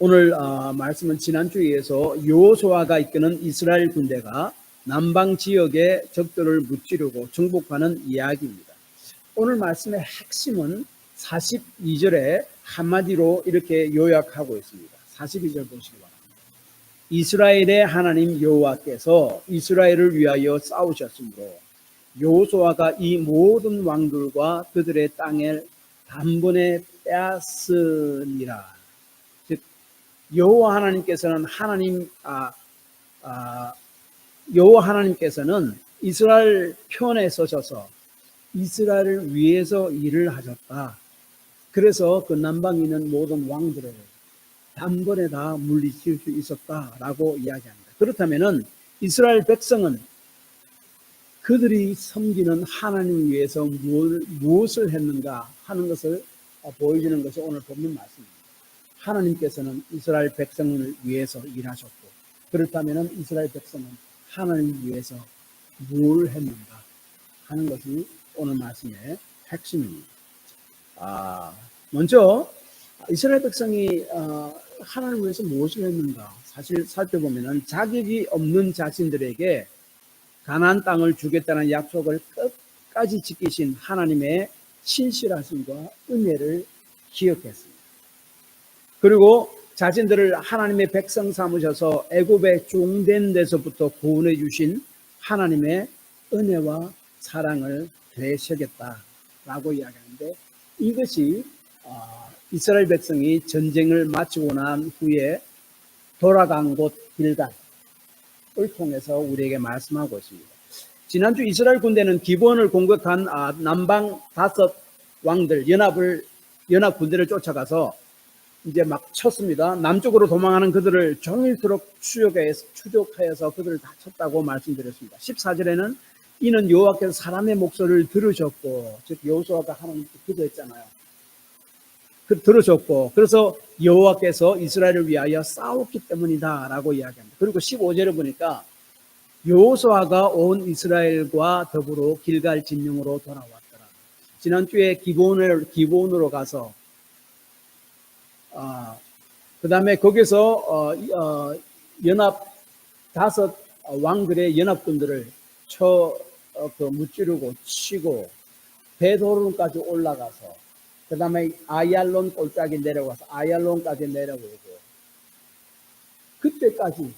오늘 말씀은 지난주에 이어서 여호수아가 이끄는 이스라엘 군대가 남방 지역의 적들을 무찌르고 정복하는 이야기입니다. 오늘 말씀의 핵심은 42절에 한마디로 이렇게 요약하고 있습니다. 42절 보시기 바랍니다. 이스라엘의 하나님 여호와께서 이스라엘을 위하여 싸우셨으므로 여호수아가 이 모든 왕들과 그들의 땅을 단번에 빼앗으니라. 여호와 하나님께서는 여호와 하나님께서는 이스라엘 편에 서셔서 이스라엘을 위해서 일을 하셨다. 그래서 그 남방에 있는 모든 왕들을 단번에 다 물리칠 수 있었다라고 이야기합니다. 그렇다면은 이스라엘 백성은 그들이 섬기는 하나님을 위해서 무엇을 했는가 하는 것을 보여주는 것이 오늘 본문 말씀입니다. 하나님께서는 이스라엘 백성을 위해서 일하셨고, 그렇다면 이스라엘 백성은 하나님을 위해서 뭘 했는가 하는 것이 오늘 말씀의 핵심입니다. 먼저 이스라엘 백성이 하나님을 위해서 무엇을 했는가 사실 살펴보면 자격이 없는 자신들에게 가나안 땅을 주겠다는 약속을 끝까지 지키신 하나님의 신실하심과 은혜를 기억했습니다. 그리고 자신들을 하나님의 백성 삼으셔서 애굽의 종된 데서부터 구원해 주신 하나님의 은혜와 사랑을 되새겼다라고 이야기하는데, 이것이 이스라엘 백성이 전쟁을 마치고 난 후에 돌아간 곳 길갈을 통해서 우리에게 말씀하고 있습니다. 지난주 이스라엘 군대는 기브온을 공격한 남방 5 왕들 연합 군대를 쫓아가서 이제 막 쳤습니다. 남쪽으로 도망하는 그들을 종일토록 추적하여서 그들을 다 쳤다고 말씀드렸습니다. 14절에는 이는 여호와께서 사람의 목소리를 들으셨고, 즉 여호수아가 하나님께 기도했잖아요. 들으셨고, 그래서 여호와께서 이스라엘을 위하여 싸웠기 때문이다 라고 이야기합니다. 그리고 15절에 보니까 여호수아가 온 이스라엘과 더불어 길갈 진영으로 돌아왔더라. 지난주에 기브온으로 가서 그 다음에 거기서 연합 5 왕들의 연합군들을 무찌르고 치고 베도론까지 올라가서 그 다음에 아얄론 골짜기 내려가서 아얄론까지 내려오고 그때까지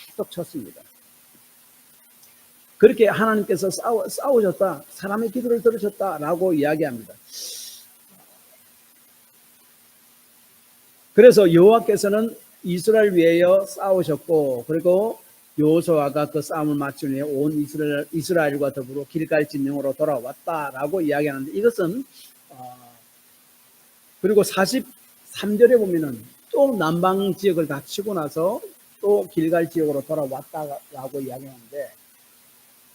계속 쳤습니다. 그렇게 하나님께서 싸우셨다, 사람의 기도를 들으셨다라고 이야기합니다. 그래서 여호와께서는 이스라엘 위하여 싸우셨고, 그리고 여호수아가 그 싸움을 마친 후에 온 이스라엘과 더불어 길갈 진영으로 돌아왔다라고 이야기하는데, 이것은 그리고 43절에 보면은 또 남방 지역을 다 치고 나서 또 길갈 지역으로 돌아왔다라고 이야기하는데,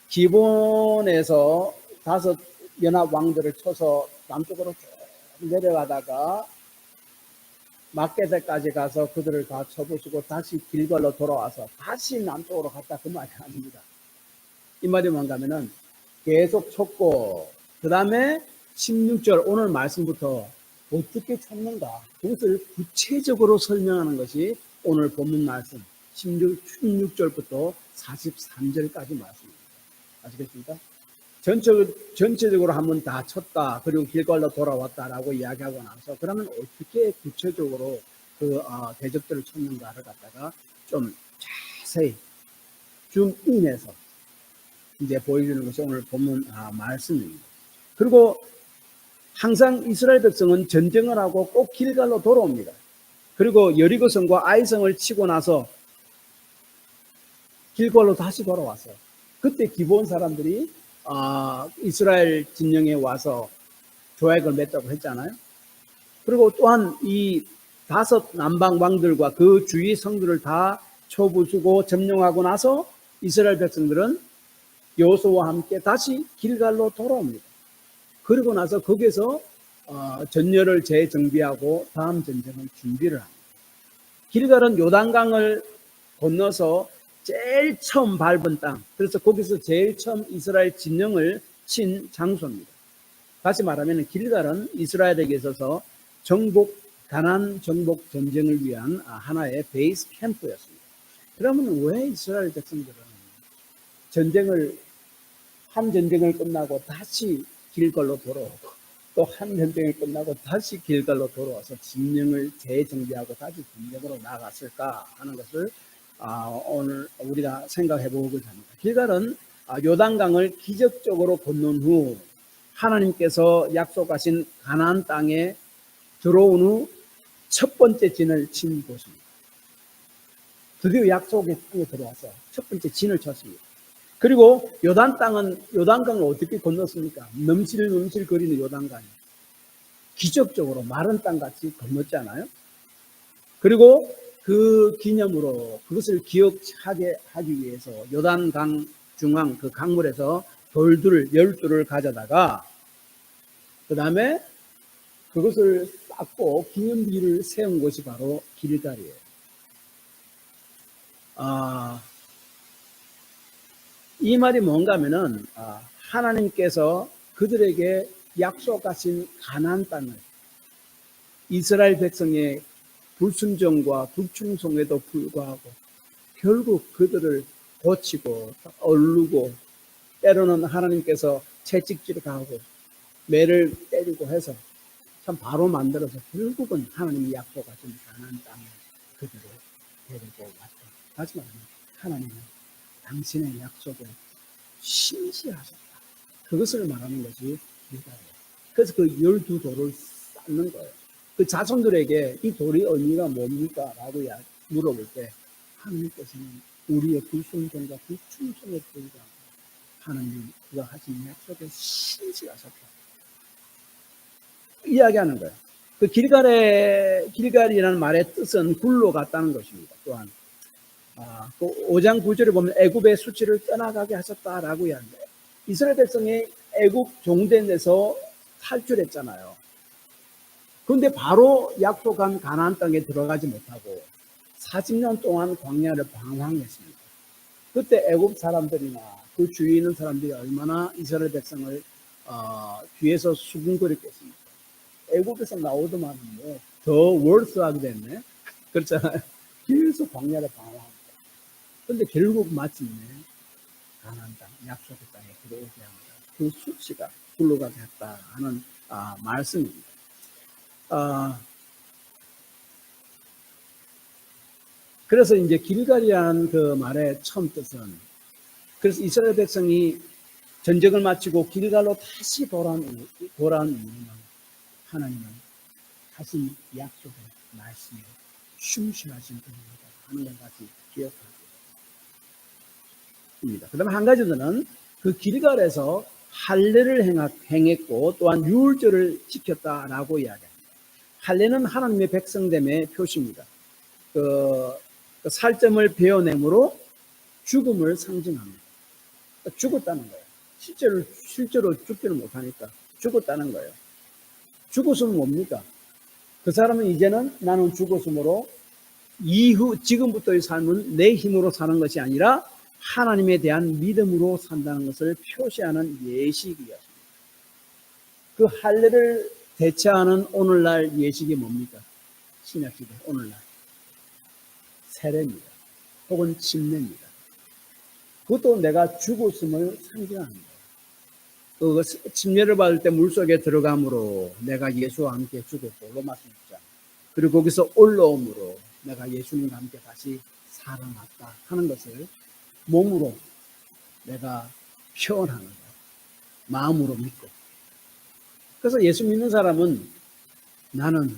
기본에서 5 연합 왕들을 쳐서 남쪽으로 쭉 내려가다가 막게대까지 가서 그들을 다 쳐부수고 다시 길갈로 돌아와서 다시 남쪽으로 갔다, 그 말이 아닙니다. 이 말이 뭔가 하면은 계속 쳤고, 그 다음에 16절 오늘 말씀부터 어떻게 쳤는가 그것을 구체적으로 설명하는 것이 오늘 본문 말씀 16절부터 43절까지 말씀입니다. 아시겠습니까? 전체적으로 한번 다 쳤다, 그리고 길갈로 돌아왔다라고 이야기하고 나서 그러면 어떻게 구체적으로 그 대적들을 쳤는가를 갖다가 좀 자세히 줌인해서 이제 보여주는 것이 오늘 본문 말씀입니다. 그리고 항상 이스라엘 백성은 전쟁을 하고 꼭 길갈로 돌아옵니다. 그리고 여리고성과 아이성을 치고 나서 길갈로 다시 돌아왔어요. 그때 기브온 사람들이 이스라엘 진영에 와서 조약을 맺자고 했잖아요. 그리고 또한 이 5 남방 왕들과 그 주위 성들을 다 쳐부수고 점령하고 나서 이스라엘 백성들은 여호수아와 함께 다시 길갈로 돌아옵니다. 그리고 나서 거기서 전열을 재정비하고 다음 전쟁을 준비를 합니다. 길갈은 요단강을 건너서 제일 처음 밟은 땅, 그래서 거기서 제일 처음 이스라엘 진영을 친 장소입니다. 다시 말하면 길갈은 이스라엘에게 있어서 정복 가나안 정복 전쟁을 위한 하나의 베이스 캠프였습니다. 그러면 왜 이스라엘 백성들은 한 전쟁을 끝나고 다시 길갈로 돌아오고 또 한 전쟁이 끝나고 다시 길갈로 돌아와서 진영을 재정비하고 다시 진영으로 나갔을까 하는 것을 오늘 우리가 생각해 보고자 합니다. 길갈은 요단강을 기적적으로 건넌 후 하나님께서 약속하신 가나안 땅에 들어온 후 첫 번째 진을 친 곳입니다. 드디어 약속의 땅에 들어와서 첫 번째 진을 쳤습니다. 그리고 요단강을 어떻게 건넜습니까? 넘실넘실 거리는 요단강이 기적적으로 마른 땅같이 건넜잖아요. 그리고 그 기념으로 그것을 기억하게 하기 위해서 요단강 중앙 그 강물에서 돌들 12를 가져다가 그 다음에 그것을 쌓고 기념비를 세운 곳이 바로 길갈이에요. 이 말이 뭔가 하면은 하나님께서 그들에게 약속하신 가나안 땅을 이스라엘 백성의 불순종과 불충성에도 불구하고 결국 그들을 고치고 얼르고 때로는 하나님께서 채찍질 가하고 매를 때리고 해서 참 바로 만들어서 결국은 하나님이 약속하신 가나안 땅에 그들을 데리고 왔다. 하지만 하나님은 당신의 약속을 신실하셨다. 그것을 말하는 것이 길갈이에요. 그래서 그 12돌을 쌓는 거예요. 그 자손들에게 이 돌의 의미가 뭡니까? 라고 물어볼 때 하나님께서는 우리의 불순종과 불충성에 불구하고 하나님 그가 하신 약속에 신실하셨다. 이야기하는 거예요. 그 길갈이라는 말의 뜻은 굴로 갔다는 것입니다. 또한 그 5장 9절에 보면 애굽의 수치를 떠나가게 하셨다라고 이야기합니다. 이스라엘 백성이 애굽 종된에서 탈출했잖아요. 그런데 바로 약속한 가나안 땅에 들어가지 못하고 40년 동안 광야를 방황했습니다. 그때 애굽 사람들이나 그 주위에 있는 사람들이 얼마나 이스라엘 백성을 뒤에서 수군거렸겠습니까? 애굽에서 나오더만 더 월스하게 됐네. 그렇잖아요. 계속 광야를 방황합니다. 그런데 결국 마침내 가나안 땅, 약속의 땅에 들어오게 합니다. 그 수치가 굴러가게 했다 하는 말씀입니다. 그래서 이제 길갈이라는 그 말의 처음 뜻은 그래서 이스라엘 백성이 전쟁을 마치고 길갈로 다시 돌아온 이유는 하나님은 하신 약속의 말씀에 충실하신 분입니다 하는 것 같이 기억하고 있습니다. 그 다음에 한 가지는 그 길갈에서 할례를 행했고 또한 유월절을 지켰다라고 이야기합니다. 할례는 하나님의 백성됨의 표시입니다. 그 살점을 베어냄으로 죽음을 상징합니다. 죽었다는 거예요. 실제로 죽지를 못하니까 죽었다는 거예요. 죽었으면 뭡니까? 그 사람은 이제는 나는 죽었으므로 지금부터의 삶은 내 힘으로 사는 것이 아니라 하나님에 대한 믿음으로 산다는 것을 표시하는 예식이었습니다. 그 할례를 대체하는 오늘날 예식이 뭡니까? 신약시대 오늘날 세례입니다. 혹은 침례입니다. 그것도 내가 죽었음을 상징합니다. 그 침례를 받을 때 물속에 들어감으로 내가 예수와 함께 죽었고 로마서 6장 그리고 거기서 올라옴으로 내가 예수님과 함께 다시 살아났다 하는 것을 몸으로 내가 표현하는 거예요. 마음으로 믿고. 그래서 예수 믿는 사람은 나는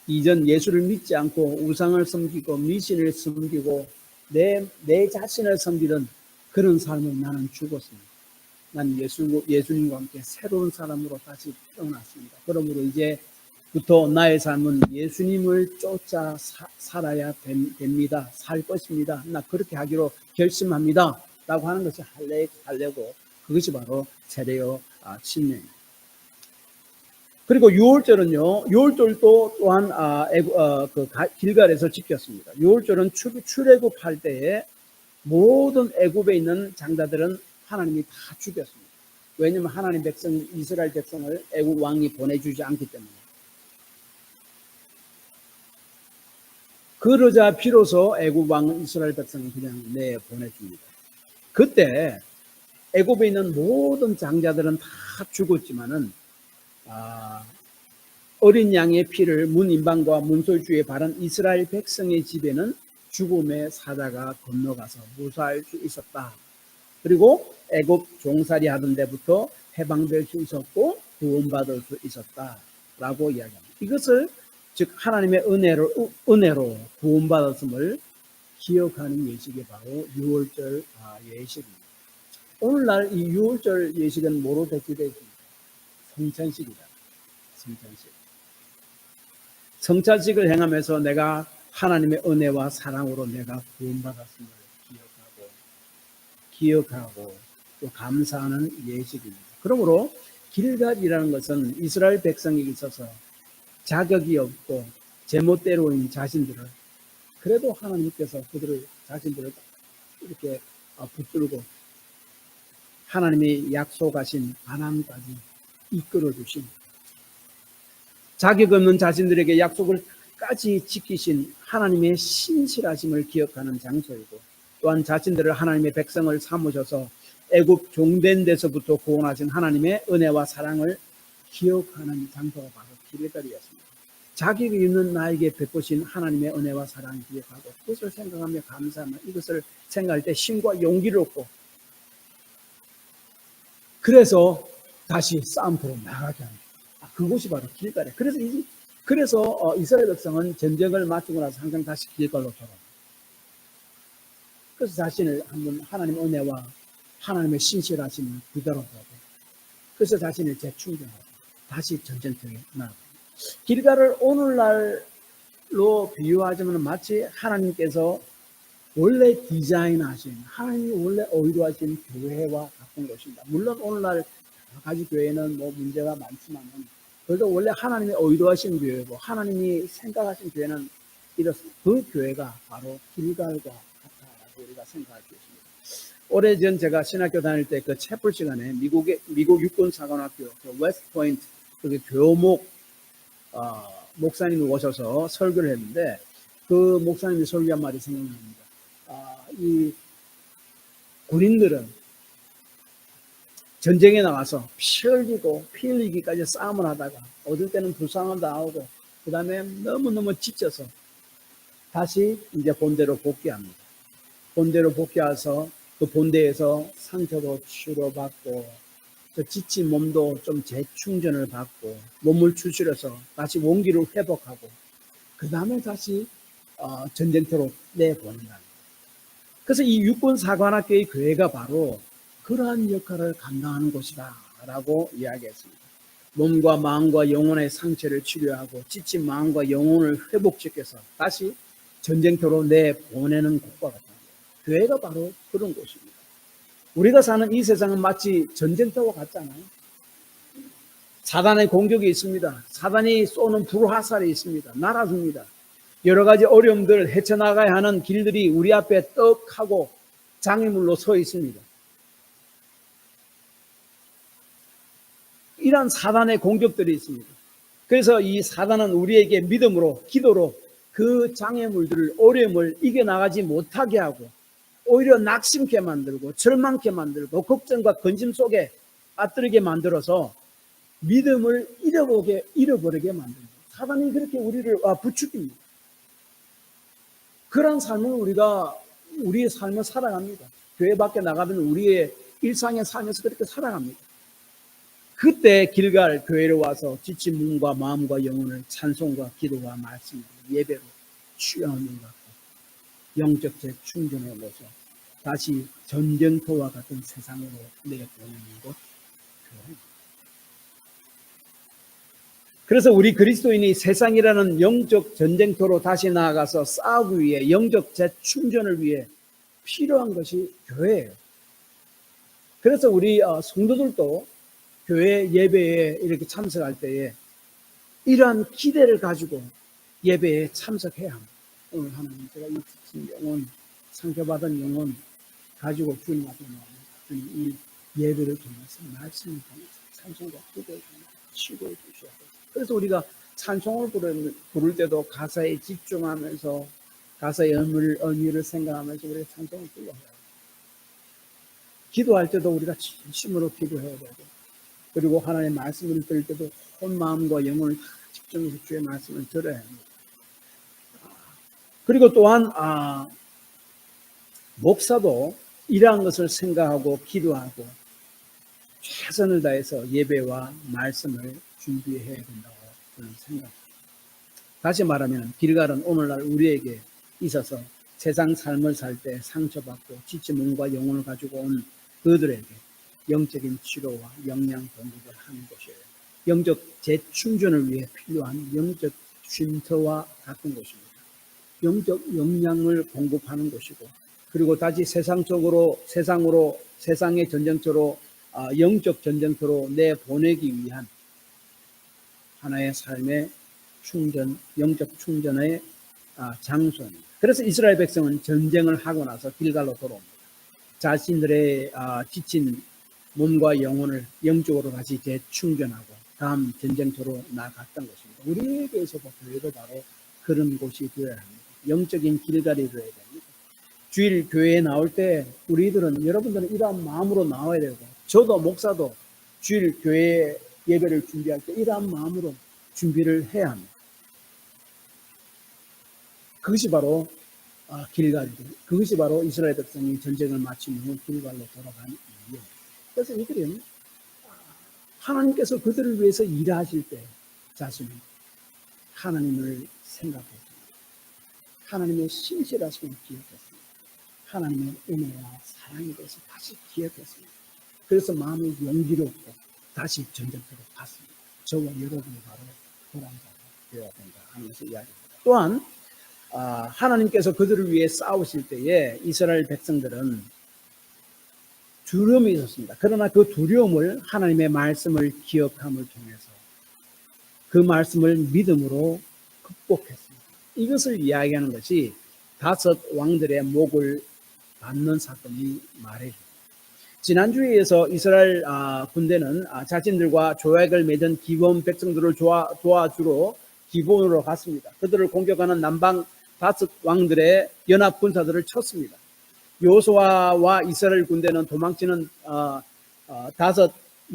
이전 예수를 믿지 않고 우상을 섬기고 미신을 섬기고 내 자신을 섬기던 그런 삶을 나는 죽었습니다. 난 예수님과 함께 새로운 사람으로 다시 태어났습니다. 그러므로 이제부터 나의 삶은 예수님을 쫓아 살아야 됩니다. 살 것입니다. 나 그렇게 하기로 결심합니다. 라고 하는 것이 할례고 그것이 바로 세례요 침례입니다. 그리고 유월절은요. 유월절도 또한 길갈에서 지켰습니다. 유월절은 출애굽할 때에 모든 애굽에 있는 장자들은 하나님이 다 죽였습니다. 왜냐하면 하나님 이스라엘 백성을 애굽 왕이 보내주지 않기 때문에. 그러자 비로소 애굽 왕은 이스라엘 백성을 그냥 내보내줍니다. 그때 애굽에 있는 모든 장자들은 다 죽었지만은 어린 양의 피를 문 임방과 문설주에 바른 이스라엘 백성의 집에는 죽음의 사자가 건너가서 무사할 수 있었다. 그리고 애굽 종살이 하던 데부터 해방될 수 있었고 구원받을 수 있었다라고 이야기합니다. 이것을 즉 하나님의 은혜로 구원받았음을 기억하는 예식이 바로 유월절 예식입니다. 오늘날 이 유월절 예식은 뭐로 대표되어 있습니까? 성찬식이다. 성찬식. 성찬식을 행하면서 내가 하나님의 은혜와 사랑으로 내가 구원받았음을 기억하고 또 감사하는 예식입니다. 그러므로 길갈이라는 것은 이스라엘 백성에게 있어서 자격이 없고 제멋대로인 자신들을 그래도 하나님께서 자신들을 이렇게 붙들고 하나님이 약속하신 가나안까지 이끌어 주신 자격 없는 자신들에게 약속을까지 지키신 하나님의 신실하심을 기억하는 장소이고 또한 자신들을 하나님의 백성을 삼으셔서 애굽 종된 데서부터 구원하신 하나님의 은혜와 사랑을 기억하는 장소가 바로 길갈이었습니다. 자격이 있는 나에게 베푸신 하나님의 은혜와 사랑을 기억하고 그것을 생각하며 감사하며 이것을 생각할 때 힘과 용기를 얻고 그래서 다시 싸움터로 나가게 합니다. 그곳이 바로 길갈이에요. 그래서 이스라엘 백성은 전쟁을 마치고 나서 항상 다시 길갈로 돌아옵니다. 그래서 자신을 한번 하나님의 은혜와 하나님의 신실하심을 되돌아보고 그래서 자신을 재충전하고 다시 전쟁터에 나아갑니다. 길갈을 오늘날로 비유하자면 마치 하나님께서 원래 디자인하신 하나님이 원래 의도하신 교회와 같은 것입니다. 물론 오늘날 여러 가지 교회는 문제가 많지만은 그래도 원래 하나님이 의도하신 교회고 하나님이 생각하신 교회는 이렇습니다. 그 교회가 바로 길갈과 같다라고 우리가 생각할 수 있습니다. 오래전 제가 신학교 다닐 때 그 채플 시간에 미국 육군 사관학교 그 웨스트 포인트 그 교목 목사님이 오셔서 설교를 했는데 그 목사님이 설교한 말이 생각납니다. 이 군인들은 전쟁에 나가서 피 흘리기까지 싸움을 하다가 어떨 때는 부상을 당하고 그 다음에 너무너무 지쳐서 다시 이제 본대로 복귀합니다. 본대로 복귀해서 그 본대에서 상처도 치료받고 지친 몸도 좀 재충전을 받고 몸을 추스려서 다시 원기를 회복하고 그 다음에 다시 전쟁터로 내보낸다. 그래서 이 육군사관학교의 교회가 바로 그러한 역할을 감당하는 곳이다 라고 이야기했습니다. 몸과 마음과 영혼의 상처를 치료하고 지친 마음과 영혼을 회복시켜서 다시 전쟁터로 내보내는 곳과 같은 거예요. 교회가 바로 그런 곳입니다. 우리가 사는 이 세상은 마치 전쟁터와 같잖아요. 사단의 공격이 있습니다. 사단이 쏘는 불화살이 있습니다. 날아줍니다. 여러 가지 어려움들 헤쳐나가야 하는 길들이 우리 앞에 떡하고 장애물로 서 있습니다. 이런 사단의 공격들이 있습니다. 그래서 이 사단은 우리에게 믿음으로 기도로 그 장애물들을 어려움을 이겨나가지 못하게 하고 오히려 낙심케 만들고 절망케 만들고 걱정과 근심 속에 빠뜨리게 만들어서 믿음을 잃어버리게 만듭니다. 사단이 그렇게 우리를 부추깁니다. 그런 삶을 우리의 삶을 살아갑니다. 교회 밖에 나가면 우리의 일상의 삶에서 그렇게 살아갑니다. 그때 길갈 교회로 와서 지친 몸과 마음과 영혼을 찬송과 기도와 말씀, 예배로 취하는 것 같고 영적 재충전을 얻어서 다시 전쟁터와 같은 세상으로 내보내는 곳 교회. 그래서 우리 그리스도인이 세상이라는 영적 전쟁터로 다시 나아가서 싸우기 위해 영적 재충전을 위해 필요한 것이 교회예요. 그래서 우리 성도들도 교회 예배에 이렇게 참석할 때에 이러한 기대를 가지고 예배에 참석해야 합니다. 오늘 하나님 제가 이 지친 영혼, 상처받은 영혼 가지고 주님 앞에 나옵니다. 주님 이 예배를 통해서 말씀을 통해서 찬송과 기도를 통해서 치료해 주셔야 돼요. 그래서 우리가 찬송을 부를 때도 가사에 집중하면서 가서의 의미를 생각하면서 우리가 찬송을 불러야 해요. 기도할 때도 우리가 진심으로 기도해야 되고, 그리고 하나님의 말씀을 들을 때도 온 마음과 영혼을 다 집중해서 주의 말씀을 들어야 합니다. 그리고 또한 목사도 이러한 것을 생각하고 기도하고 최선을 다해서 예배와 말씀을 준비해야 된다고 저는 생각합니다. 다시 말하면 길갈은 오늘날 우리에게 있어서 세상 삶을 살 때 상처받고 지친 몸과 영혼을 가지고 온 그들에게 영적인 치료와 영양 공급을 하는 곳이에요. 영적 재충전을 위해 필요한 영적 쉼터와 같은 곳입니다. 영적 영양을 공급하는 곳이고, 그리고 다시 세상의 전쟁터로 영적 전쟁터로 내보내기 위한 하나의 삶의 충전, 영적 충전의 장소입니다. 그래서 이스라엘 백성은 전쟁을 하고 나서 길갈로 돌아옵니다. 자신들의 지친 몸과 영혼을 영적으로 다시 재충전하고 다음 전쟁터로 나아갔던 것입니다. 우리에게서도 교회도 바로 그런 곳이 되어야 합니다. 영적인 길갈이 되어야 됩니다. 주일 교회에 나올 때 여러분들은 이러한 마음으로 나와야 되고, 저도 목사도 주일 교회 예배를 준비할 때 이러한 마음으로 준비를 해야 합니다. 그것이 바로 길갈이고, 그것이 바로 이스라엘 백성이 전쟁을 마친 후 길갈로 돌아간 이유예요. 그래서 이들은 하나님께서 그들을 위해서 일하실 때 자신은 하나님을 생각했습니다. 하나님의 신실하심을 기억했습니다. 하나님의 은혜와 사랑에 대해서 다시 기억했습니다. 그래서 마음이 용기롭고 다시 전쟁터로 갔습니다. 저와 여러분이 바로 그런 자가 되어야 된다 하는 것을 이야기합니다. 또한 하나님께서 그들을 위해 싸우실 때에 이스라엘 백성들은 두려움이 있었습니다. 그러나 그 두려움을 하나님의 말씀을 기억함을 통해서 그 말씀을 믿음으로 극복했습니다. 이것을 이야기하는 것이 5 왕들의 목을 받는 사건이 말해줍니다. 지난주에 이어서 이스라엘 군대는 자신들과 조약을 맺은 기브온 백성들을 도와주러 기브온으로 갔습니다. 그들을 공격하는 남방 5 왕들의 연합 군사들을 쳤습니다. 여호수아와 이스라엘 군대는 도망치는 5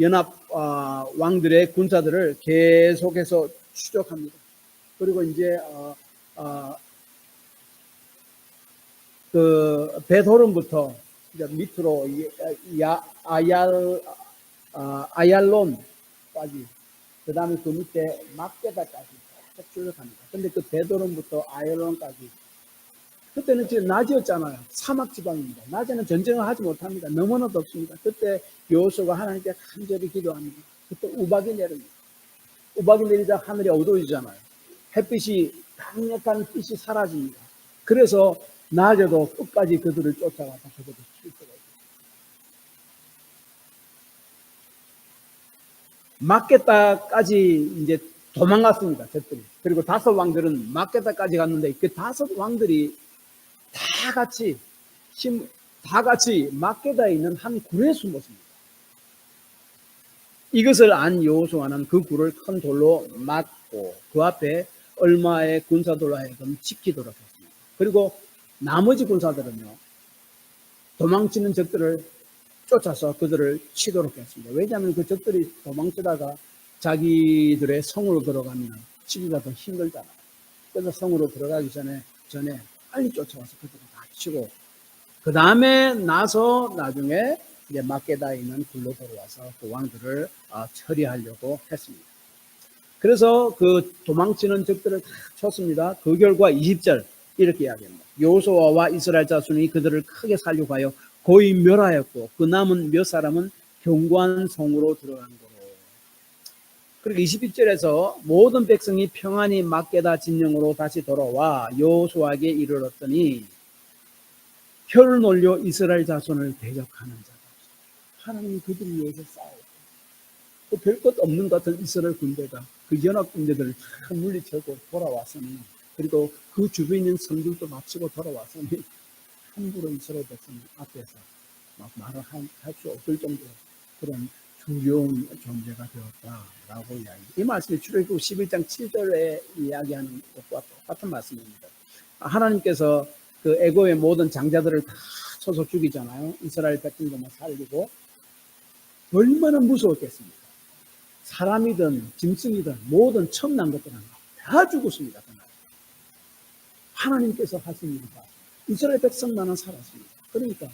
연합 왕들의 군사들을 계속해서 추적합니다. 그리고 이제 그 벳호론부터 밑으로 아얄론까지, 그 다음에 그 밑에 막게다까지 계속 추적합니다. 근데 그 벳호론부터 아얄론까지, 그때는 지금 낮이었잖아요. 사막 지방입니다. 낮에는 전쟁을 하지 못합니다. 너무나 덥습니다. 그때 여호수아가 하나님께 간절히 기도합니다. 그때 우박이 내립니다. 우박이 내리자 하늘이 어두워지잖아요. 햇빛이, 강력한 빛이 사라집니다. 그래서 낮에도 끝까지 그들을 쫓아가서 그들을 칠 수가 있습니다. 막게다까지 이제 도망갔습니다. 저들이. 그리고 5 왕들은 막게다까지 갔는데 그 5 왕들이 다 같이 막게다에 있는 한 굴에 숨었습니다. 이것을 안 여호수아는 그 굴을 큰 돌로 막고 그 앞에 얼마의 군사들로 하여금 지키도록 했습니다. 그리고 나머지 군사들은요, 도망치는 적들을 쫓아서 그들을 치도록 했습니다. 왜냐하면 그 적들이 도망치다가 자기들의 성으로 들어가면 치기가 더 힘들잖아요. 그래서 성으로 들어가기 전에 빨리 쫓아와서 그들을 다 치고, 그 다음에 나중에 이제 막게다에 있는 굴로 들어와서 그 왕들을 처리하려고 했습니다. 그래서 그 도망치는 적들을 다 쳤습니다. 그 결과 20절 이렇게 이야기합니다. 여호수아와 이스라엘 자손이 그들을 크게 살려고 하여 거의 멸하였고 그 남은 몇 사람은 견고한 성으로 들어간 거로. 그리고 22절에서 모든 백성이 평안히 막게다 진영으로 다시 돌아와 여호수아에게 이르렀더니 혀를 놀려 이스라엘 자손을 대적하는 자가 하나님이 그들을 위해서 싸우고, 별것 없는 것 같은 이스라엘 군대가 그 연합 군대들을 다 물리치고 돌아왔으니, 그리고 그 주변에 있는 성들도 마치고 돌아왔으니 함부로 이스라엘 백성 앞에서 막 말을 할 수 없을 정도로 그런 두려운 존재가 되었다라고 이야기합니다. 이 말씀이 출애굽 11장 7절에 이야기하는 것과 똑같은 말씀입니다. 하나님께서 그 애고의 모든 장자들을 다 쳐서 죽이잖아요. 이스라엘 백성들만 살리고. 얼마나 무서웠겠습니까? 사람이든 짐승이든 모든 첨난 것들은 다 죽었습니다. 그날. 하나님께서 하신 일이다. 이스라엘 백성만은 살았습니다. 그러니까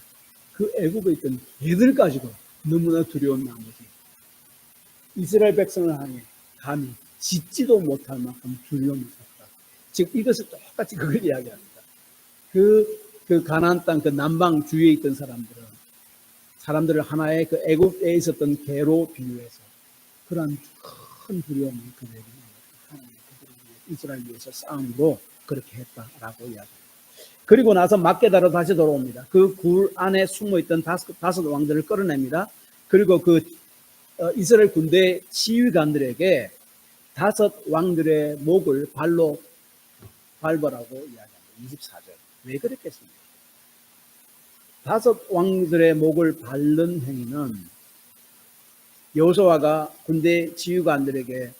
그 애국에 있던 개들까지도 너무나 두려운 나머지 이스라엘 백성을 향해 감히 짖지도 못할 만큼 두려움이 있었다. 즉 이것을 똑같이 그걸 이야기합니다. 그 가나안 땅 그 남방 주위에 있던 사람들을 하나의 그 애국에 있었던 개로 비유해서 그러한 큰 두려움이 그들에게 하나님 이스라엘 위해서 싸움으로 그렇게 했다라고 이야기합니다. 그리고 나서 막게다로 다시 돌아옵니다. 그 굴 안에 숨어있던 다섯 왕들을 끌어냅니다. 그리고 그 이스라엘 군대 지휘관들에게 다섯 왕들의 목을 발로 밟으라고 이야기합니다. 24절. 왜 그랬겠습니까? 다섯 왕들의 목을 밟는 행위는 여호수아가 군대 지휘관들에게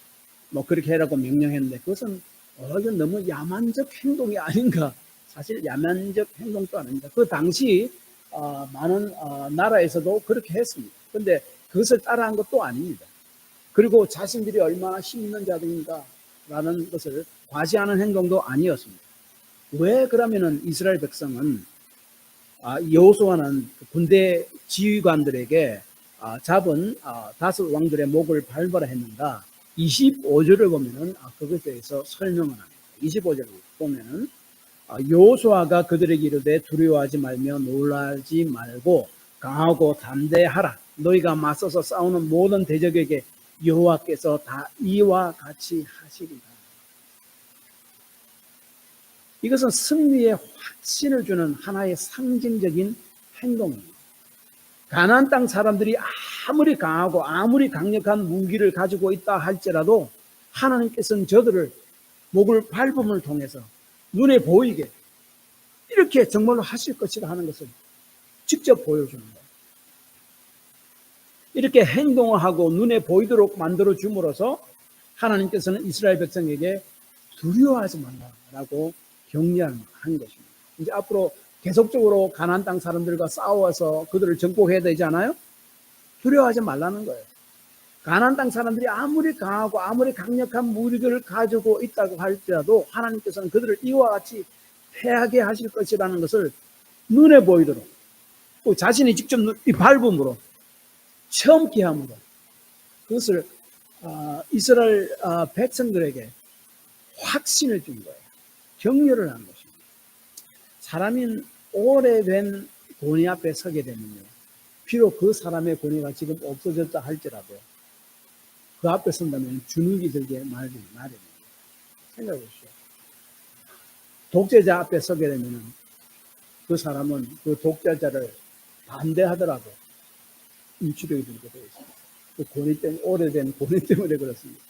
뭐 그렇게 해라고 명령했는데 그것은 이건 너무 야만적 행동이 아닌가. 사실 야만적 행동도 아닙니다. 그 당시 많은 나라에서도 그렇게 했습니다. 그런데 그것을 따라한 것도 아닙니다. 그리고 자신들이 얼마나 힘 있는 자들인가라는 것을 과시하는 행동도 아니었습니다. 왜 그러면은 이스라엘 백성은 여호수아는 군대 지휘관들에게 잡은 다섯 왕들의 목을 밟아라 했는가? 25절을 보면은 그것에 대해서 설명을 합니다. 25절을 보면은 여호수아가 그들에게 이르되 두려워하지 말며 놀라지 말고 강하고 담대하라. 너희가 맞서서 싸우는 모든 대적에게 여호와께서 다 이와 같이 하시리라. 이것은 승리의 확신을 주는 하나의 상징적인 행동입니다. 가나안 땅 사람들이 아무리 강하고 아무리 강력한 무기를 가지고 있다 할지라도 하나님께서는 저들을 목을 밟음을 통해서 눈에 보이게 이렇게 정말로 하실 것이라 하는 것을 직접 보여주는 거예요. 이렇게 행동을 하고 눈에 보이도록 만들어 줌으로써 하나님께서는 이스라엘 백성에게 두려워하지 말라라고 격려한 것입니다. 이제 앞으로 계속적으로 가나안 땅 사람들과 싸워서 그들을 정복해야 되잖아요. 두려워하지 말라는 거예요. 가나안 땅 사람들이 아무리 강하고 아무리 강력한 무기를 가지고 있다고 할지라도 하나님께서는 그들을 이와 같이 패하게 하실 것이라는 것을 눈에 보이도록 또 자신이 직접 이 밟음으로 체험케 함으로 그것을 이스라엘 백성들에게 확신을 준 거예요. 격려를 한 것입니다. 사람이 오래된 권위 앞에 서게 되면요. 비록 그 사람의 권위가 지금 없어졌다 할지라도 그 앞에 선다면 주눅이 들게 마련입니다. 생각해 보십시오. 독재자 앞에 서게 되면 그 사람은 그 독재자를 반대하더라도 인치력이 들게 되어 있습니다. 그 권위 때문에, 오래된 권위 때문에 그렇습니다.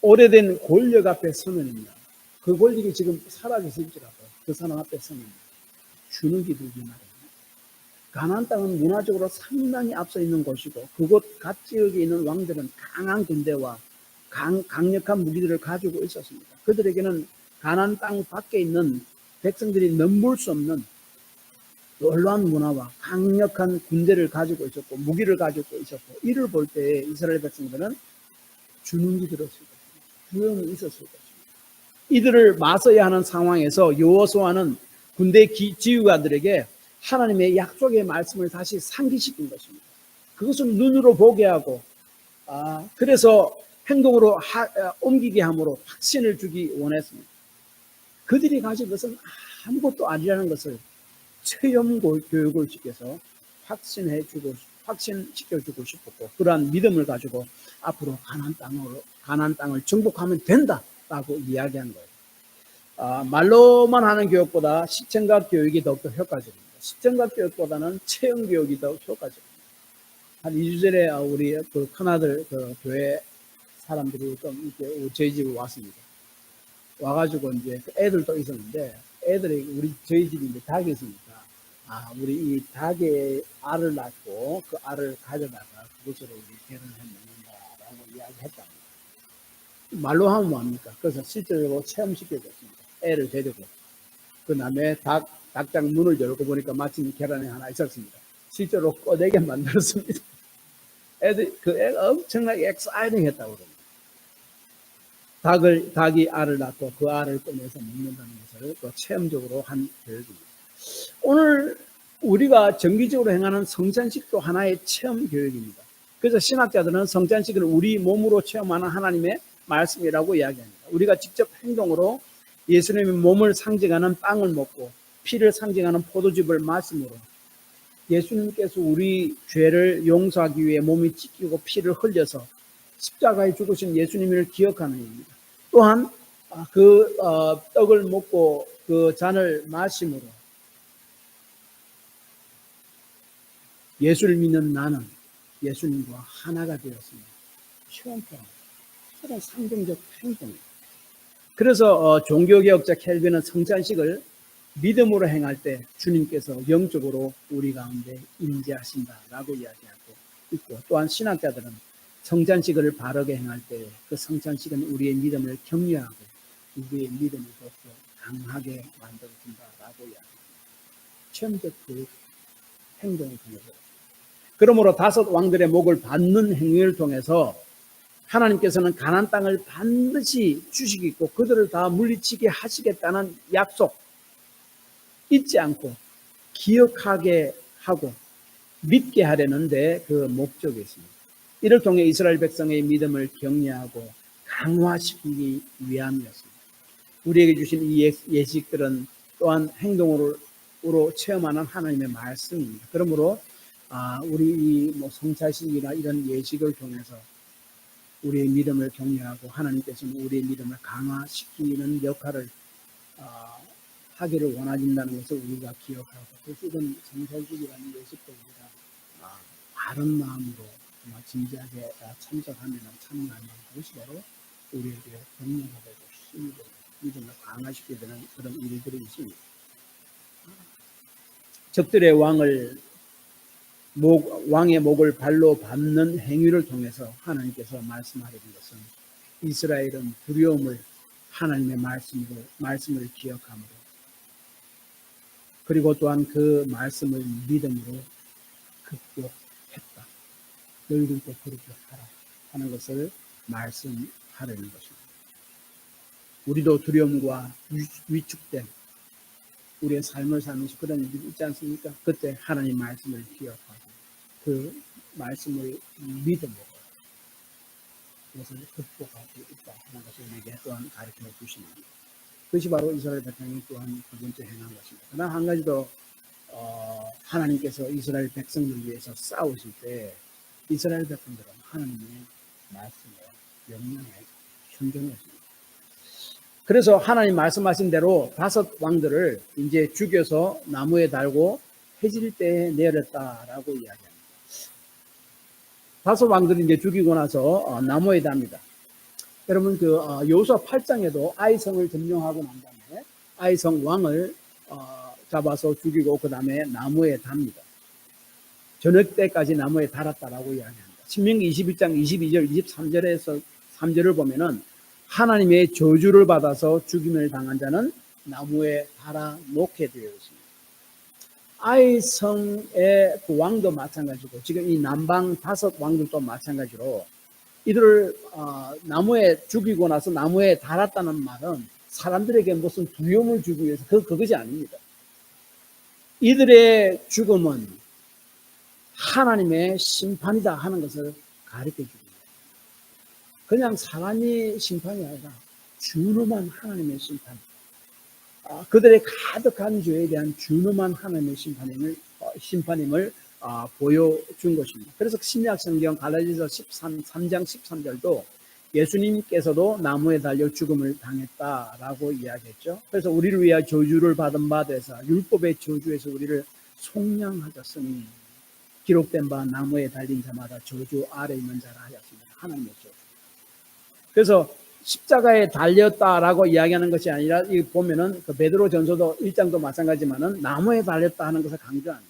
오래된 권력 앞에 서면은요. 그 권력이 지금 사라졌을지라도 그 사람 앞에 서면 주눅이 들기 마련입니다. 가나안 땅은 문화적으로 상당히 앞서 있는 곳이고 그곳 갓 지역에 있는 왕들은 강한 군대와 강력한 무기들을 가지고 있었습니다. 그들에게는 가나안 땅 밖에 있는 백성들이 넘볼 수 없는 놀라운 문화와 강력한 군대를 가지고 있었고 무기를 가지고 있었고 이를 볼 때 이스라엘 백성들은 주눅이 들었을 것입니다. 두려움이 있었을 것입니다. 이들을 맞서야 하는 상황에서 여호수아는 군대 지휘관들에게 하나님의 약속의 말씀을 다시 상기시킨 것입니다. 그것을 눈으로 보게 하고 그래서 행동으로 옮기게 함으로 확신을 주기 원했습니다. 그들이 가진 것은 아무것도 아니라는 것을 체험 교육을 시켜서 확신시켜주고 싶었고 그러한 믿음을 가지고 앞으로 가나안 땅을 정복하면 된다라고 이야기한 거예요. 말로만 하는 교육보다 실천과 교육이 더욱더 효과적입니다. 실천과 교육보다는 체험 교육이 더 효과적입니다. 한 2주 전에 우리 그 큰아들 그 교회 사람들이 좀 이렇게 저희 집에 왔습니다. 와가지고 이제 애들도 있었는데 애들이 저희 집이 이제 닭이 있으니까 우리 이 닭의 알을 낳고 그 알을 가져다가 그것으로 우리 결혼해 먹는다라고 이야기했답니다. 말로 하면 뭐합니까? 그래서 실제로 체험시켜줬습니다. 애를 데리고 그 다음에 닭장 문을 열고 보니까 마침 계란이 하나 있었습니다. 실제로 꺼내게 만들었습니다. 애가 엄청나게 엑사이팅 했다고 그럽니다. 닭이 알을 낳고 그 알을 꺼내서 먹는다는 것을 또 체험적으로 한 교육입니다. 오늘 우리가 정기적으로 행하는 성찬식도 하나의 체험 교육입니다. 그래서 신학자들은 성찬식을 우리 몸으로 체험하는 하나님의 말씀이라고 이야기합니다. 우리가 직접 행동으로 예수님의 몸을 상징하는 빵을 먹고 피를 상징하는 포도즙을 마심으로 예수님께서 우리 죄를 용서하기 위해 몸이 찢기고 피를 흘려서 십자가에 죽으신 예수님을 기억하는 일입니다. 또한 떡을 먹고 그 잔을 마심으로 예수를 믿는 나는 예수님과 하나가 되었습니다. 체험합니다. 그런 상징적 행동입니다. 그래서 종교개혁자 켈빈은 성찬식을 믿음으로 행할 때 주님께서 영적으로 우리 가운데 임재하신다라고 이야기하고 있고, 또한 신학자들은 성찬식을 바르게 행할 때 그 성찬식은 우리의 믿음을 격려하고 우리의 믿음을 더 강하게 만들어준다라고 이야기합니다. 체험적 그 행동을 통해서. 그러므로 5 왕들의 목을 받는 행위를 통해서 하나님께서는 가나안 땅을 반드시 주시겠고 그들을 다 물리치게 하시겠다는 약속 잊지 않고 기억하게 하고 믿게 하려는데 그 목적이 있습니다. 이를 통해 이스라엘 백성의 믿음을 격려하고 강화시키기 위함이었습니다. 우리에게 주신 이 예식들은 또한 행동으로 체험하는 하나님의 말씀입니다. 그러므로 우리 이 성찬식이나 이런 예식을 통해서 우리의 믿음을 격려하고 하나님께서는 우리의 믿음을 강화시키는 역할을 하기를 원하신다는 것을 우리가 기억하고, 그래서 이런 성찬식이라는 예식도 우리가 바른 마음으로 정말 진지하게 참석하면 참여하는 것이 바로 우리에게 격려가 되고 힘이 되고 믿음을 강화시키게 되는 그런 일들이 있습니다. 적들의 왕의 목을 발로 밟는 행위를 통해서 하나님께서 말씀하려는 것은 이스라엘은 두려움을 하나님의 말씀을 기억함으로, 그리고 또한 그 말씀을 믿음으로 극복했다. 너희들도 그렇게 하라 하는 것을 말씀하려는 것입니다. 우리도 두려움과 위축된 우리의 삶을 살면서 그런 일이 있지 않습니까? 그때 하나님 말씀을 기억하고 그 말씀을 믿음으로 그것을 극복하고 있다 하는 것을 우리에게 또한 가르쳐 주십니다. 그것이 바로 이스라엘 백성이 또한 두 번째 행한 것입니다. 그러나 한 가지 더 하나님께서 이스라엘 백성들을 위해서 싸우실 때 이스라엘 백성들은 하나님의 말씀에 명령에 순종했습니다. 그래서 하나님 말씀하신 대로 5 왕들을 이제 죽여서 나무에 달고 해질 때에 내렸다라고 이야기합니다. 5 왕들을 이제 죽이고 나서 나무에 답니다. 여러분 여호수아 8장에도 아이성을 점령하고 난 다음에 아이성 왕을 잡아서 죽이고 그 다음에 나무에 답니다. 저녁 때까지 나무에 달았다라고 이야기합니다. 신명기 21장 22절 23절에서 3절을 보면은 하나님의 저주를 받아서 죽임을 당한 자는 나무에 달아 놓게 되어 있습니다. 아이성의 그 왕도 마찬가지고 지금 이 남방 5 왕들도 마찬가지로 이들을 나무에 죽이고 나서 나무에 달았다는 말은 사람들에게 무슨 두려움을 주기 위해서 그것이 아닙니다. 이들의 죽음은 하나님의 심판이다 하는 것을 가르쳐 줍니다. 그냥 사람이 심판이 아니라 준엄한 하나님의 심판, 그들의 가득한 죄에 대한 준엄한 하나님의 심판임을 보여준 것입니다. 그래서 신약 성경 갈라디아서 3장 13절도 예수님께서도 나무에 달려 죽음을 당했다라고 이야기했죠. 그래서 우리를 위하여 저주를 받은 바 되사 율법의 저주에서 우리를 속량하셨으니 기록된 바 나무에 달린 자마다 저주 아래 있는 자라 하였습니다. 하나님의 저주. 그래서 십자가에 달렸다라고 이야기하는 것이 아니라 이 보면은 그 베드로 전서도 1장도 마찬가지지만은 나무에 달렸다 하는 것을 강조합니다.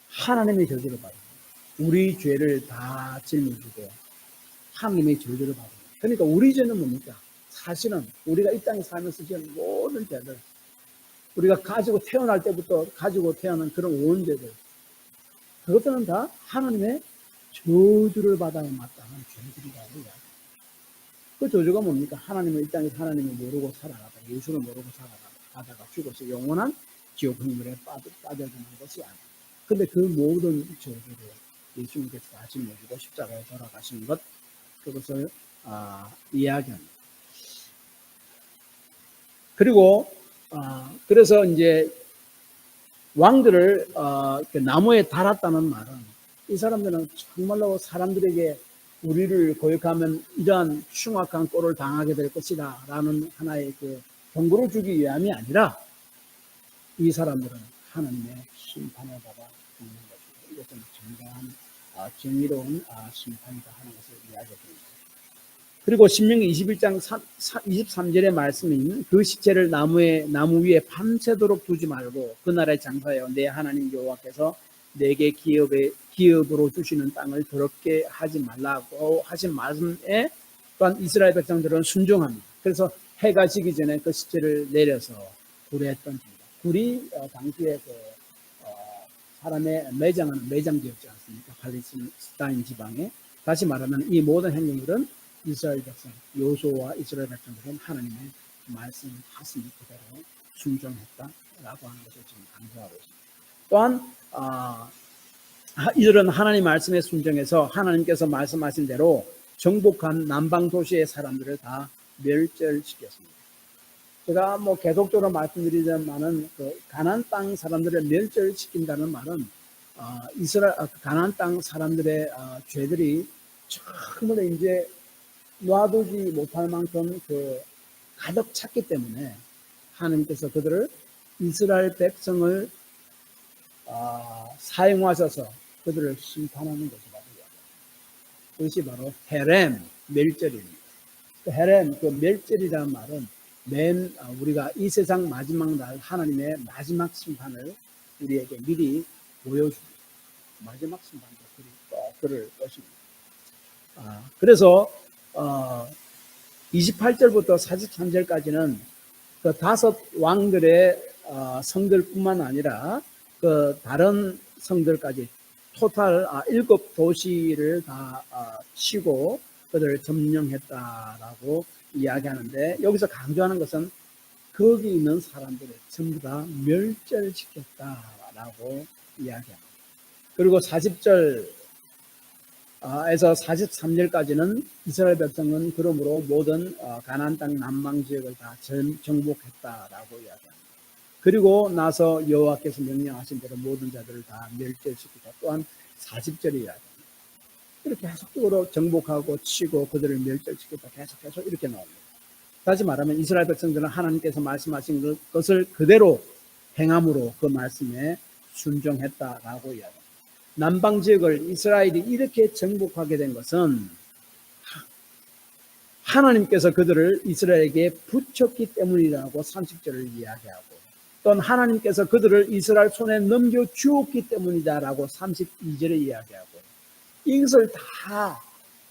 하나님의 저주를 받아 우리 죄를 다 짊어지고 하나님의 저주를 받아. 그러니까 우리 죄는 뭡니까? 사실은 우리가 이 땅에 살면서 지은 모든 죄들, 우리가 가지고 태어날 때부터 가지고 태어난 그런 온 죄들, 그것들은 다 하나님의 저주를 받아야 마땅한 죄들이라고 이야기합니다. 그 저주가 뭡니까? 하나님을 이 땅에서 하나님을 모르고 살아가다, 예수를 모르고 살아가다가 죽어서 영원한 지옥 흥물에 빠져드는 것이 아니에요. 근데 그 모든 저주를 예수님께서 다 짊어지고 십자가에 돌아가신 것, 그것을 이야기합니다. 그리고 그래서 이제 왕들을 나무에 달았다는 말은, 이 사람들은 정말로 사람들에게 우리를 거역하면 이러한 흉악한 꼴을 당하게 될 것이다 라는 하나의 그 경고를 주기 위함이 아니라, 이 사람들은 하나님의 심판을 받아 죽는 것이고, 이것은 정당한 정의로운 심판이다 하는 것을 이야기합니다. 그리고 신명기 21장 23절의 말씀인, 그 시체를 나무 위에 밤새도록 두지 말고 그날에 장사하여 내 하나님 여호와께서 내게 기업으로 주시는 땅을 더럽게 하지 말라고 하신 말씀에 또한 이스라엘 백성들은 순종합니다. 그래서 해가 지기 전에 그 시체를 내려서 굴에 던집니다. 굴이 당시에 사람의 매장지였지 않습니까? 팔레스타인 지방에. 다시 말하면 이 모든 행동들은 이스라엘 백성, 여호수아와 이스라엘 백성들은 하나님의 말씀하신 그대로 순종했다라고 하는 것을 지금 강조하고 있습니다. 또한 이들은 하나님 말씀에 순종해서 하나님께서 말씀하신 대로 정복한 남방 도시의 사람들을 다 멸절시켰습니다. 제가 계속적으로 말씀드리지만은 그 가나안 땅 사람들을 멸절시킨다는 말은 가나안 땅 사람들의 죄들이 정말 이제 놔두지 못할 만큼 가득 찼기 때문에 하나님께서 그들을, 이스라엘 백성을 사용하셔서 그들을 심판하는 것이 바로 그것이 바로 헤렘, 멸절입니다. 헤렘, 그 멸절이라는 말은 우리가 이 세상 마지막 날 하나님의 마지막 심판을 우리에게 미리 보여줍니다. 마지막 심판도 그럴 것입니다. 그래서 28절부터 43절까지는 그 5 왕들의 성들뿐만 아니라 그 다른 성들까지 토탈 7 도시를 다 치고 그들을 점령했다라고 이야기하는데, 여기서 강조하는 것은 거기 있는 사람들을 전부 다 멸절시켰다라고 이야기합니다. 그리고 40절 에서 43절까지는 이스라엘 백성은 그러므로 모든 가나안 땅 남방 지역을 다 정복했다라고 이야기합니다. 그리고 나서 여호와께서 명령하신 대로 모든 자들을 다 멸절시키다. 또한 40절이 이야기합니다. 이렇게 계속적으로 정복하고 치고 그들을 멸절시켰다. 계속 이렇게 나옵니다. 다시 말하면 이스라엘 백성들은 하나님께서 말씀하신 것을 그대로 행함으로 그 말씀에 순종했다라고 이야기합니다. 남방 지역을 이스라엘이 이렇게 정복하게 된 것은 하나님께서 그들을 이스라엘에게 붙였기 때문이라고 30절을 이야기하고, 또는 하나님께서 그들을 이스라엘 손에 넘겨주었기 때문이다라고 32절에 이야기하고, 이것을 다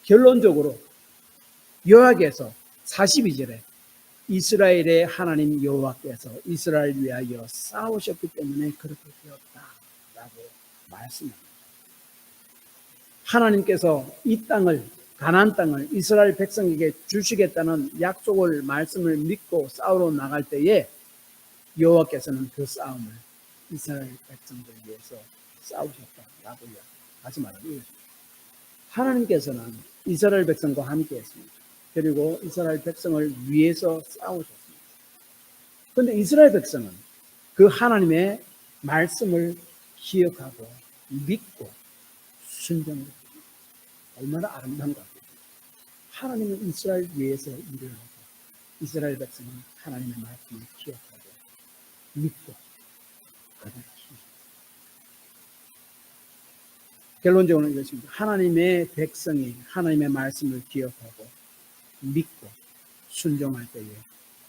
결론적으로 요약해서 42절에 이스라엘의 하나님 여호와께서 이스라엘 위하여 싸우셨기 때문에 그렇게 되었다라고 말씀합니다. 하나님께서 이 땅을, 가나안 땅을 이스라엘 백성에게 주시겠다는 약속을, 말씀을 믿고 싸우러 나갈 때에 여호와께서는 그 싸움을 이스라엘 백성들 위해서 싸우셨다라고 이야기합니다. 다시 말하면 이것입니다. 하나님께서는 이스라엘 백성과 함께 했습니다. 그리고 이스라엘 백성을 위해서 싸우셨습니다. 그런데 이스라엘 백성은 그 하나님의 말씀을 기억하고 믿고 순종했습니다. 얼마나 아름다운가. 하나님은 이스라엘 위해서 일을 하고, 이스라엘 백성은 하나님의 말씀을 기억하고 믿고 그들을 결론적으로는 이것입니다. 하나님의 백성이 하나님의 말씀을 기억하고 믿고 순종할 때에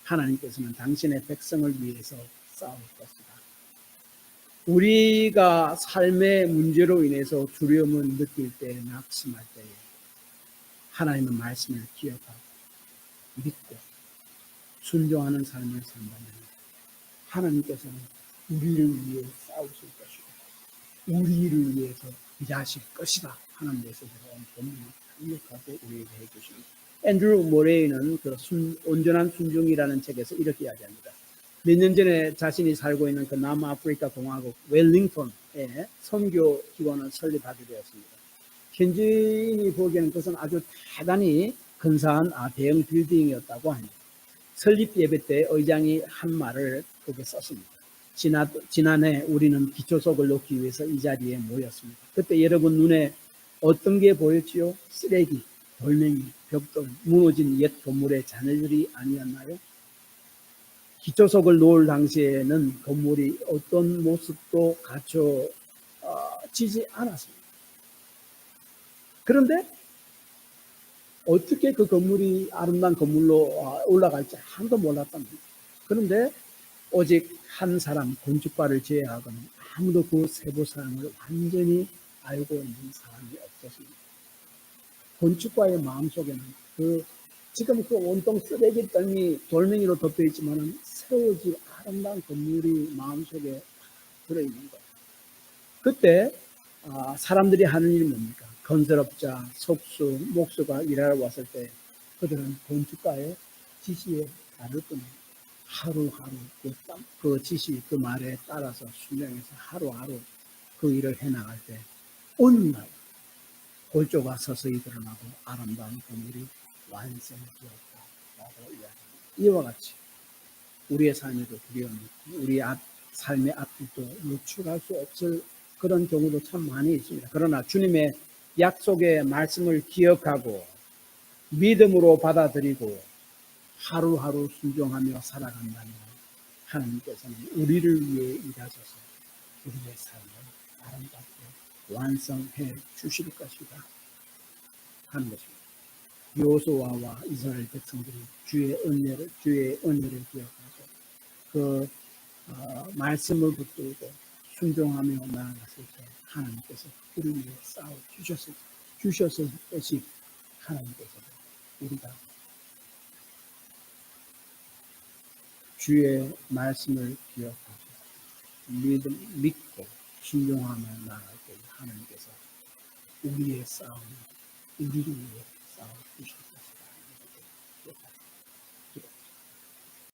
하나님께서는 당신의 백성을 위해서 싸울 것이다. 우리가 삶의 문제로 인해서 두려움을 느낄 때, 낙심할 때에 하나님의 말씀을 기억하고 믿고 순종하는 삶을 산다면 하나님께서는 우리를 위해 싸우실 것이고 우리를 위해서 일하실 것이다 하는 메시지를 본문이 강력하게 우리에게 해주십니다. 앤드루 모레이는 그 온전한 순종이라는 책에서 이렇게 이야기합니다. 몇 년 전에 자신이 살고 있는 그 남아프리카 공화국 웰링턴에 선교 기관을 설립하게 되었습니다. 현지인이 보기에는 그것은 아주 대단히 근사한 대형 빌딩이었다고 합니다. 설립 예배 때 의장이 한 말을 거기에 썼습니다. 지난해 우리는 기초석을 놓기 위해서 이 자리에 모였습니다. 그때 여러분 눈에 어떤 게 보였지요? 쓰레기, 돌멩이, 벽돌, 무너진 옛 건물의 잔해들이 아니었나요? 기초석을 놓을 당시에는 건물이 어떤 모습도 갖춰지지 않았습니다. 그런데 어떻게 그 건물이 아름다운 건물로 올라갈지 아무도 몰랐답니다. 그런데 오직 한 사람, 건축가를 제외하고는 아무도 그 세부 사항을 완전히 알고 있는 사람이 없었습니다. 건축가의 마음속에는 지금 그 온통 쓰레기 돌멩이로 덮여 있지만은 세워질 아름다운 건물이 마음속에 들어있는 거예요. 그때 사람들이 하는 일이 뭡니까? 건설업자, 속수, 목수가 일하러 왔을 때 그들은 건축가의 지시에 따를 뿐입니다. 하루하루 그 지시, 그 말에 따라서 순종해서 하루하루 그 일을 해나갈 때 어느 날 골조가 서서히 드러나고 아름다운 건물이 완성되었다라고 이야기합니다. 이와 같이 우리의 삶에도 두려움이 있고 우리 삶의 앞길도 노출할 수 없을 그런 경우도 참 많이 있습니다. 그러나 주님의 약속의 말씀을 기억하고 믿음으로 받아들이고 하루하루 순종하며 살아간다면 하나님께서는 우리를 위해 일하셔서 우리의 삶을 아름답게 완성해 주실 것이다 하는 것입니다. 여호수아와 이스라엘 백성들이 주의 은혜를 기억하고 그 말씀을 붙들고 순종하며 나아갔을 때 하나님께서 우리 위해 싸워 주셨을 것이 하나님께서 우리가 주의 말씀을 기억하고 믿고 순종하며 나아갈 때 하나님께서 우리의 싸움을 우리를 위해 싸워 주실 것이다.